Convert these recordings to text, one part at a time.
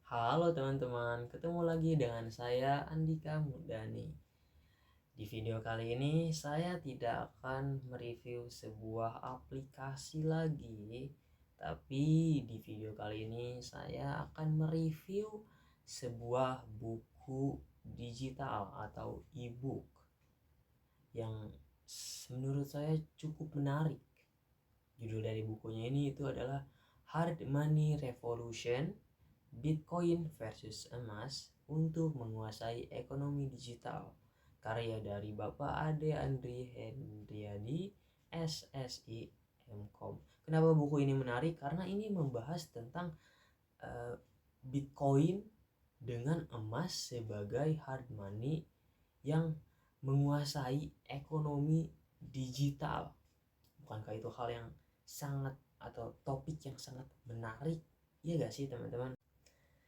Halo teman-teman, ketemu lagi dengan saya Andika Murdani. Di video kali ini saya tidak akan mereview sebuah aplikasi lagi, tapi di video kali ini saya akan mereview sebuah buku digital atau e-book yang menurut saya cukup menarik. Judul dari bukunya ini itu adalah Hard Money Revolution: Bitcoin versus emas untuk menguasai ekonomi digital, karya dari Bapak Ade Andri Hendriadi, SSI Mkom. Kenapa buku ini menarik? Karena ini membahas tentang uh, Bitcoin dengan emas sebagai hard money yang menguasai ekonomi digital. Bukankah itu hal yang sangat atau topik yang sangat menarik? Iya gak sih teman-teman?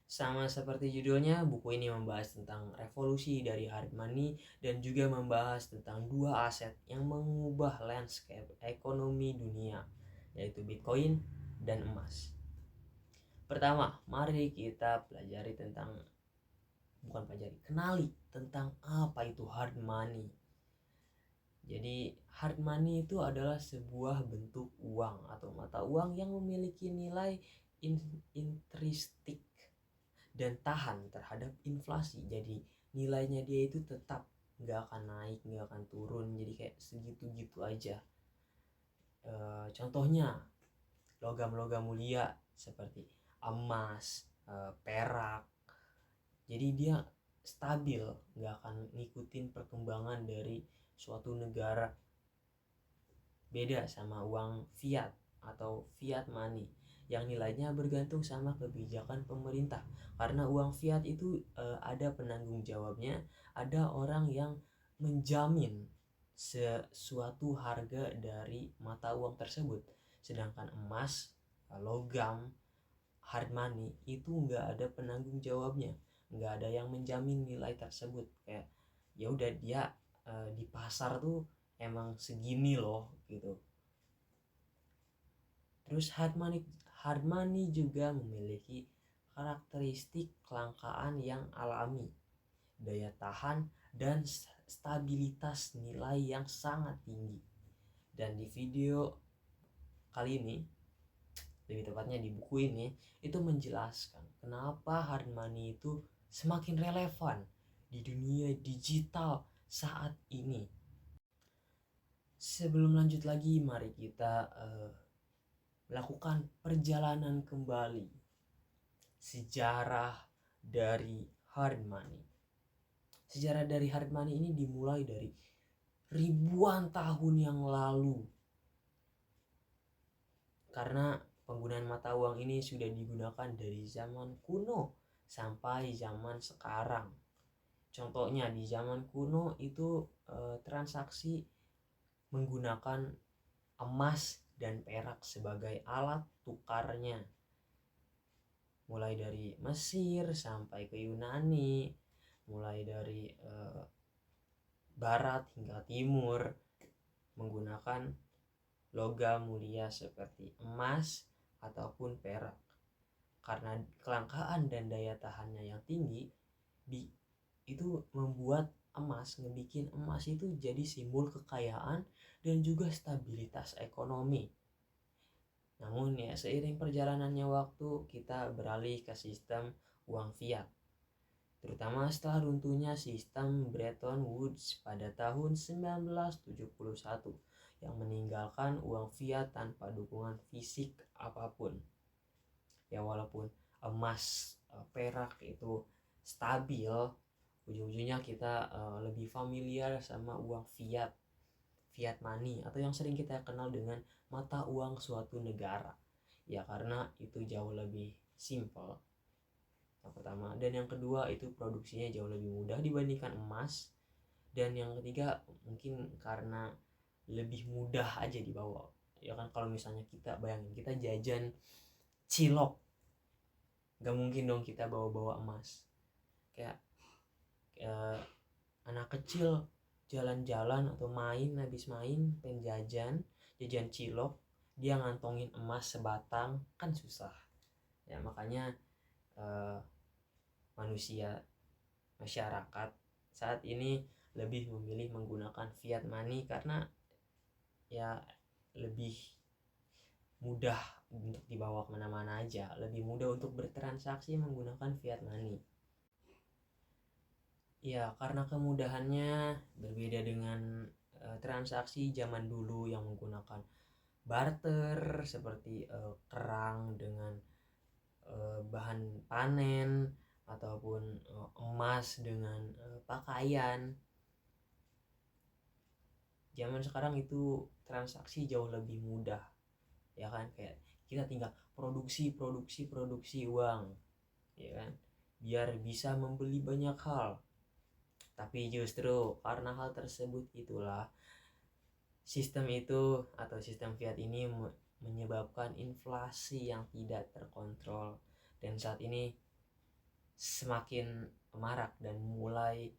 Sama seperti judulnya, buku ini membahas tentang revolusi dari hard money dan juga membahas tentang dua aset yang mengubah landscape ekonomi dunia, yaitu Bitcoin dan emas. Pertama, mari kita kenali tentang apa itu hard money. Jadi hard money itu adalah sebuah bentuk uang atau mata uang yang memiliki nilai intristik dan tahan terhadap inflasi. Jadi nilainya dia itu tetap nggak akan naik, nggak akan turun, jadi kayak segitu-gitu aja. Contohnya logam-logam mulia seperti emas, perak. Jadi dia stabil, nggak akan ngikutin perkembangan dari suatu negara. Beda sama uang fiat atau fiat money yang nilainya bergantung sama kebijakan pemerintah. Karena uang fiat itu ada penanggung jawabnya, ada orang yang menjamin sesuatu harga dari mata uang tersebut. Sedangkan emas, logam, hard money itu nggak ada penanggung jawabnya, nggak ada yang menjamin nilai tersebut. Kayak ya udah dia di pasar tuh emang segini loh gitu. Terus hard money juga memiliki karakteristik kelangkaan yang alami, daya tahan dan stabilitas nilai yang sangat tinggi. Dan di video kali ini, lebih tepatnya di buku ini, itu menjelaskan kenapa hard money itu semakin relevan di dunia digital saat ini. Sebelum lanjut lagi, mari kita melakukan perjalanan kembali sejarah dari hard money. Sejarah dari hard money ini dimulai dari ribuan tahun yang lalu. Karena penggunaan mata uang ini sudah digunakan dari zaman kuno sampai zaman sekarang. Contohnya di zaman kuno itu transaksi menggunakan emas dan perak sebagai alat tukarnya. Mulai dari Mesir sampai ke Yunani, mulai dari barat hingga timur, menggunakan logam mulia seperti emas ataupun perak. Karena kelangkaan dan daya tahannya yang tinggi, itu membuat ngebikin emas itu jadi simbol kekayaan dan juga stabilitas ekonomi. Namun ya seiring perjalanannya waktu, kita beralih ke sistem uang fiat, terutama setelah runtuhnya sistem Bretton Woods pada tahun 1971 yang meninggalkan uang fiat tanpa dukungan fisik apapun. Ya walaupun emas, perak itu stabil, ujung-ujungnya kita lebih familiar sama uang fiat money atau yang sering kita kenal dengan mata uang suatu negara. Ya karena itu jauh lebih simple, yang pertama. Dan yang kedua itu produksinya jauh lebih mudah dibandingkan emas. Dan yang ketiga mungkin karena lebih mudah aja dibawa. Ya kan kalau misalnya kita bayangin kita jajan cilok, gak mungkin dong kita bawa-bawa emas. Kayak anak kecil jalan-jalan atau habis main pengen jajan cilok, dia ngantongin emas sebatang kan susah. Ya makanya masyarakat saat ini lebih memilih menggunakan fiat money karena ya lebih mudah untuk dibawa kemana-mana aja, lebih mudah untuk bertransaksi menggunakan fiat money. Ya, karena kemudahannya berbeda dengan transaksi zaman dulu yang menggunakan barter seperti kerang dengan bahan panen ataupun emas dengan pakaian. Zaman sekarang itu transaksi jauh lebih mudah, ya kan? Kayak kita tinggal produksi uang, ya kan? Biar bisa membeli banyak hal. Tapi justru karena hal tersebut itulah sistem itu atau sistem fiat ini menyebabkan inflasi yang tidak terkontrol, dan saat ini semakin marak dan mulai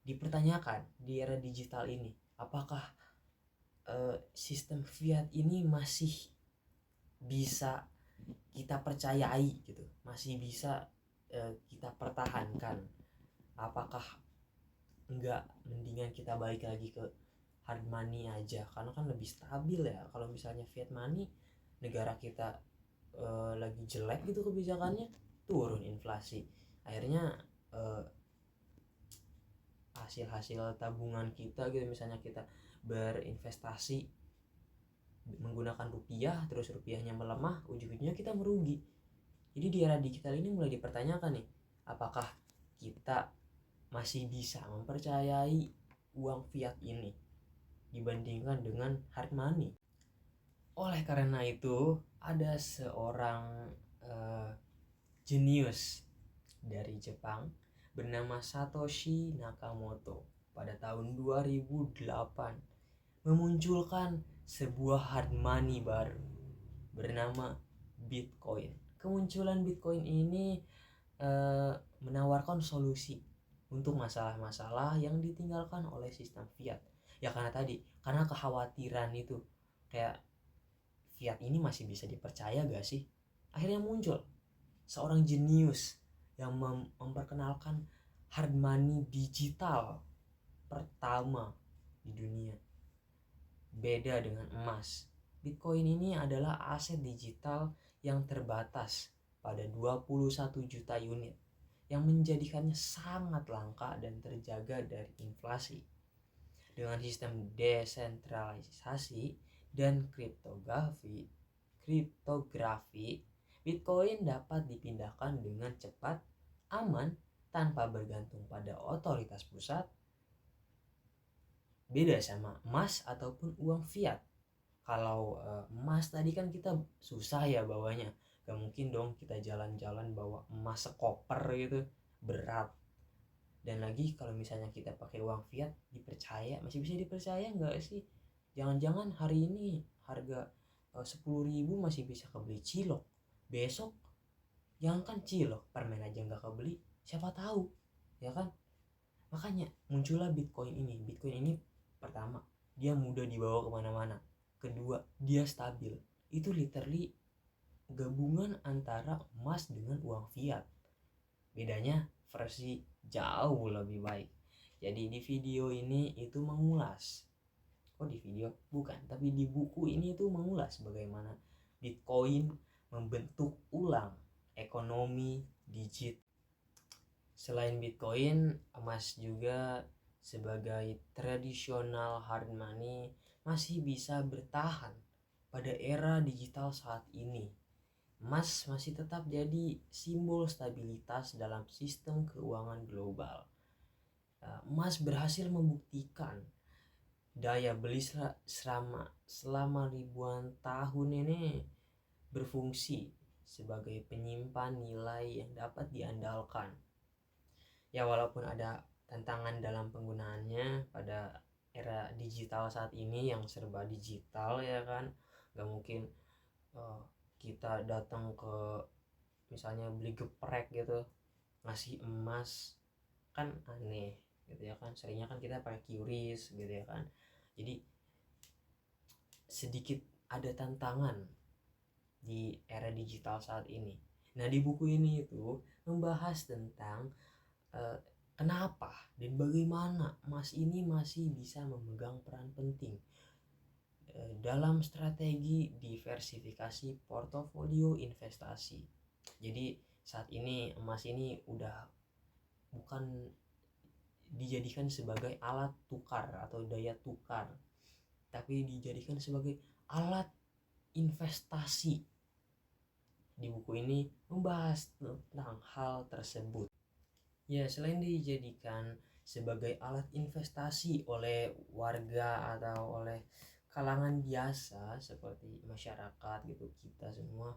dipertanyakan di era digital ini, apakah sistem fiat ini masih bisa kita percayai gitu, masih bisa kita pertahankan, apakah enggak mendingan kita balik lagi ke hard money aja, karena kan lebih stabil ya. Kalau misalnya fiat money negara kita lagi jelek gitu kebijakannya, turun inflasi, akhirnya hasil tabungan kita gitu, misalnya kita berinvestasi menggunakan rupiah, terus rupiahnya melemah, ujung-ujungnya kita merugi. Jadi di era digital ini mulai dipertanyakan nih, apakah kita masih bisa mempercayai uang fiat ini dibandingkan dengan hard money. Oleh karena itu, ada seorang jenius dari Jepang bernama Satoshi Nakamoto pada tahun 2008 memunculkan sebuah hard money baru bernama Bitcoin. Kemunculan Bitcoin ini menawarkan solusi untuk masalah-masalah yang ditinggalkan oleh sistem fiat. Ya karena kekhawatiran itu, kayak fiat ini masih bisa dipercaya gak sih? Akhirnya muncul seorang jenius yang memperkenalkan hard money digital pertama di dunia. Beda dengan emas, Bitcoin ini adalah aset digital yang terbatas pada 21 juta unit, yang menjadikannya sangat langka dan terjaga dari inflasi. Dengan sistem desentralisasi dan kriptografi, Bitcoin dapat dipindahkan dengan cepat, aman, tanpa bergantung pada otoritas pusat. Beda sama emas ataupun uang fiat. Kalau emas tadi kan kita susah ya bawanya, gak mungkin dong kita jalan-jalan bawa emas sekoper gitu, berat. Dan lagi kalau misalnya kita pakai uang fiat, masih bisa dipercaya nggak sih? Jangan-jangan hari ini harga 10.000 masih bisa kebeli cilok, besok jangan kan cilok, permen aja nggak kebeli, siapa tahu, ya kan? Makanya muncullah Bitcoin ini. Pertama, dia mudah dibawa kemana-mana. Kedua, dia stabil. Itu literally gabungan antara emas dengan uang fiat. Bedanya versi jauh lebih baik. Jadi di video ini itu mengulas. Di video? Bukan, tapi di buku ini itu mengulas bagaimana Bitcoin membentuk ulang ekonomi digital. Selain Bitcoin, emas juga sebagai tradisional hard money masih bisa bertahan pada era digital saat ini. Emas masih tetap jadi simbol stabilitas dalam sistem keuangan global. Emas berhasil membuktikan daya beli selama ribuan tahun ini berfungsi sebagai penyimpan nilai yang dapat diandalkan. Ya walaupun ada tantangan dalam penggunaannya pada era digital saat ini yang serba digital, ya kan, gak mungkin kita datang ke misalnya beli geprek gitu ngasih emas, kan aneh gitu ya kan. Seringnya kan kita pakai QRIS gitu ya kan. Jadi sedikit ada tantangan di era digital saat ini. Nah di buku ini itu membahas tentang kenapa dan bagaimana emas ini masih bisa memegang peran penting dalam strategi diversifikasi portofolio investasi. Jadi saat ini emas ini udah bukan dijadikan sebagai alat tukar atau daya tukar, tapi dijadikan sebagai alat investasi. Di buku ini membahas tentang hal tersebut. Ya, selain dijadikan sebagai alat investasi oleh warga atau oleh kalangan biasa seperti masyarakat gitu, kita semua,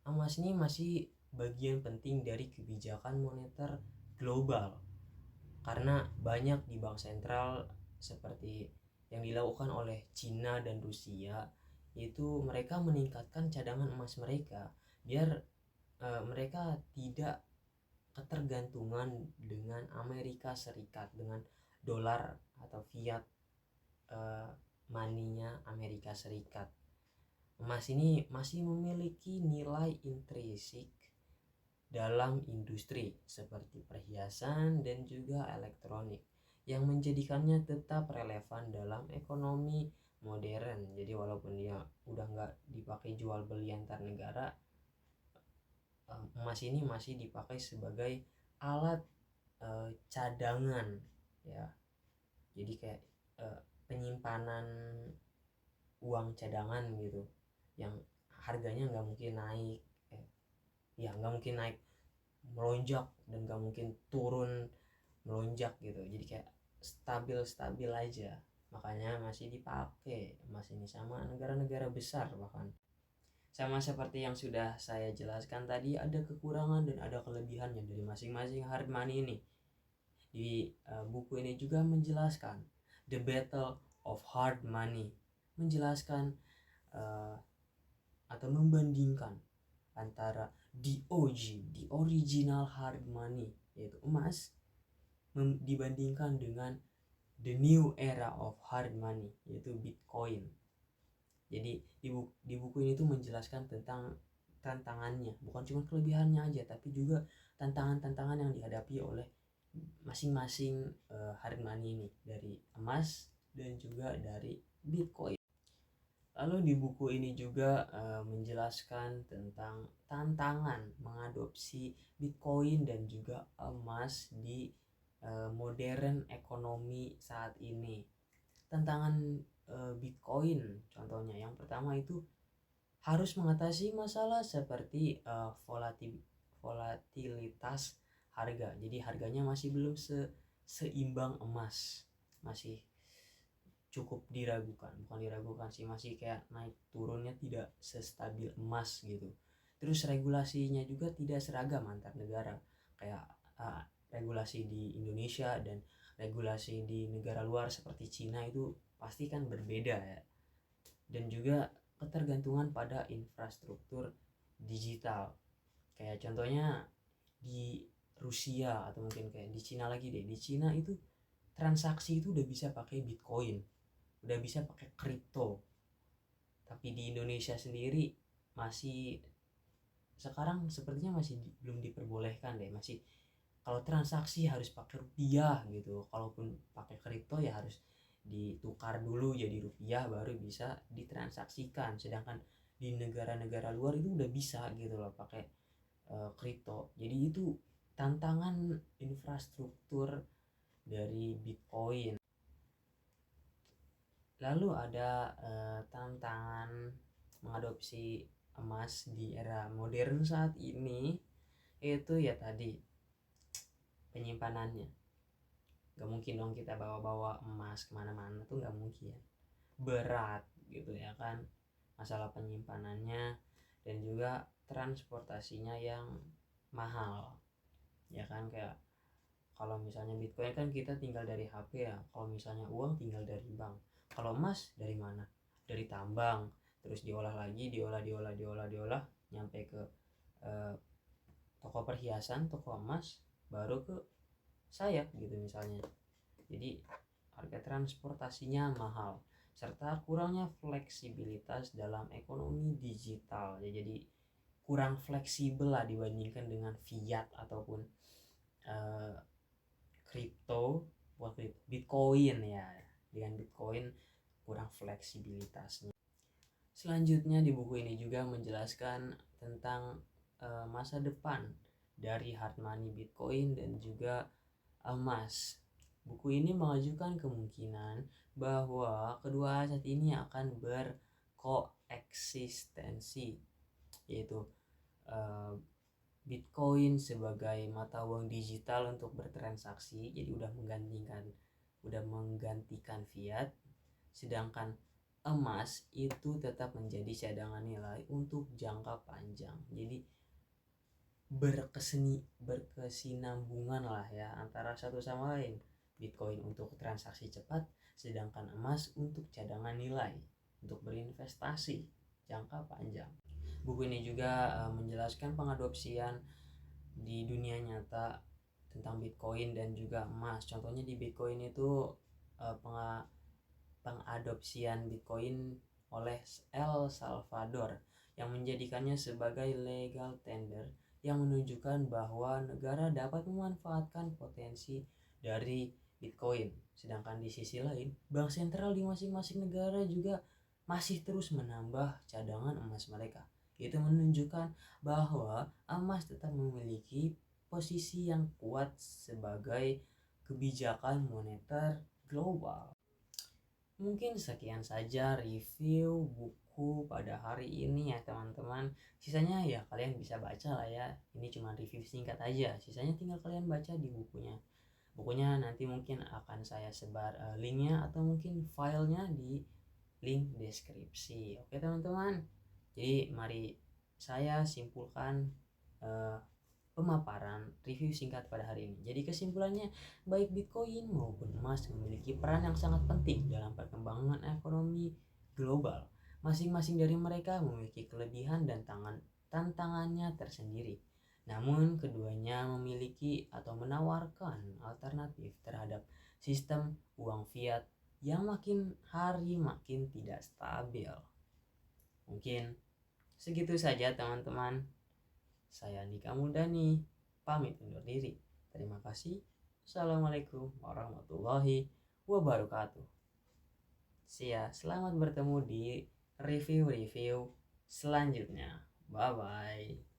emas ini masih bagian penting dari kebijakan moneter global karena banyak di bank sentral seperti yang dilakukan oleh Cina dan Rusia, yaitu mereka meningkatkan cadangan emas mereka biar mereka tidak ketergantungan dengan Amerika Serikat, dengan dolar atau fiat money-nya Amerika Serikat. Emas ini masih memiliki nilai intrinsik dalam industri seperti perhiasan dan juga elektronik yang menjadikannya tetap relevan dalam ekonomi modern. Jadi walaupun dia udah nggak dipakai jual beli antar negara, emas ini masih dipakai sebagai alat cadangan ya. Jadi kayak penyimpanan uang cadangan gitu yang harganya nggak mungkin naik, nggak mungkin naik melonjak dan nggak mungkin turun melonjak gitu. Jadi kayak stabil aja, makanya masih dipakai emas ini sama negara-negara besar. Bahkan sama seperti yang sudah saya jelaskan tadi, ada kekurangan dan ada kelebihannya dari masing-masing hard money ini. Di buku ini juga menjelaskan The Battle of Hard Money, menjelaskan atau membandingkan antara DOG, the original hard money, yaitu emas, dibandingkan dengan the new era of hard money, yaitu Bitcoin. Jadi di buku ini tuh menjelaskan tentang tantangannya, bukan cuma kelebihannya aja, tapi juga tantangan-tantangan yang dihadapi oleh masing-masing hard money ini, dari emas dan juga dari Bitcoin. Lalu di buku ini juga menjelaskan tentang tantangan mengadopsi Bitcoin dan juga emas di modern ekonomi saat ini. Tantangan Bitcoin contohnya, yang pertama itu harus mengatasi masalah seperti volatilitas harga. Jadi harganya masih belum seimbang emas, masih cukup bukan diragukan sih, masih kayak naik turunnya tidak sestabil emas gitu. Terus regulasinya juga tidak seragam antar negara, kayak regulasi di Indonesia dan regulasi di negara luar seperti Cina itu pasti kan berbeda ya. Dan juga ketergantungan pada infrastruktur digital, kayak contohnya di Rusia atau mungkin kayak di Cina lagi deh. Di Cina itu transaksi itu udah bisa pakai Bitcoin, udah bisa pakai kripto. Tapi di Indonesia sendiri masih sekarang sepertinya masih belum diperbolehkan deh. Masih kalau transaksi harus pakai rupiah gitu. Kalaupun pakai kripto ya harus ditukar dulu jadi rupiah baru bisa ditransaksikan. Sedangkan di negara-negara luar itu udah bisa gitu loh pakai kripto. Jadi itu tantangan infrastruktur dari Bitcoin. Lalu ada tantangan mengadopsi emas di era modern saat ini, itu ya tadi penyimpanannya. Gak mungkin dong kita bawa-bawa emas kemana-mana, tuh gak mungkin, berat gitu ya kan, masalah penyimpanannya dan juga transportasinya yang mahal ya kan. Kayak kalau misalnya Bitcoin kan kita tinggal dari HP ya, kalau misalnya uang tinggal dari bank. Kalau emas dari mana? Dari tambang, terus diolah lagi, diolah, nyampe ke toko perhiasan, toko emas, baru ke saya gitu misalnya. Jadi harga transportasinya mahal, serta kurangnya fleksibilitas dalam ekonomi digital ya. Jadi kurang fleksibel lah dibandingkan dengan fiat ataupun kripto, Bitcoin ya. Dengan Bitcoin kurang fleksibilitasnya. Selanjutnya di buku ini juga menjelaskan tentang masa depan dari hard money Bitcoin dan juga emas. Buku ini mengajukan kemungkinan bahwa kedua aset ini akan berkoeksistensi, yaitu Bitcoin sebagai mata uang digital untuk bertransaksi, jadi udah menggantikan fiat, sedangkan emas itu tetap menjadi cadangan nilai untuk jangka panjang. Jadi berkesinambungan lah ya antara satu sama lain. Bitcoin untuk transaksi cepat, sedangkan emas untuk cadangan nilai, untuk berinvestasi jangka panjang. Buku ini juga menjelaskan pengadopsian di dunia nyata tentang Bitcoin dan juga emas. Contohnya di Bitcoin itu pengadopsian Bitcoin oleh El Salvador yang menjadikannya sebagai legal tender, yang menunjukkan bahwa negara dapat memanfaatkan potensi dari Bitcoin. Sedangkan di sisi lain, bank sentral di masing-masing negara juga masih terus menambah cadangan emas mereka. Itu menunjukkan bahwa emas tetap memiliki posisi yang kuat sebagai kebijakan moneter global. Mungkin sekian saja review buku pada hari ini ya teman-teman. Sisanya ya kalian bisa baca lah ya. Ini cuma review singkat aja. Sisanya tinggal kalian baca di bukunya. Bukunya nanti mungkin akan saya sebar linknya atau mungkin filenya di link deskripsi. Oke teman-teman. Jadi mari saya simpulkan pemaparan review singkat pada hari ini. Jadi kesimpulannya, baik Bitcoin maupun emas memiliki peran yang sangat penting dalam perkembangan ekonomi global. Masing-masing dari mereka memiliki kelebihan dan tantangannya tersendiri. Namun keduanya memiliki atau menawarkan alternatif terhadap sistem uang fiat yang makin hari makin tidak stabil. Mungkin segitu saja teman-teman. Saya Andika Muldani, pamit undur diri. Terima kasih. Assalamualaikum warahmatullahi wabarakatuh. Selamat bertemu di review-review selanjutnya. Bye-bye.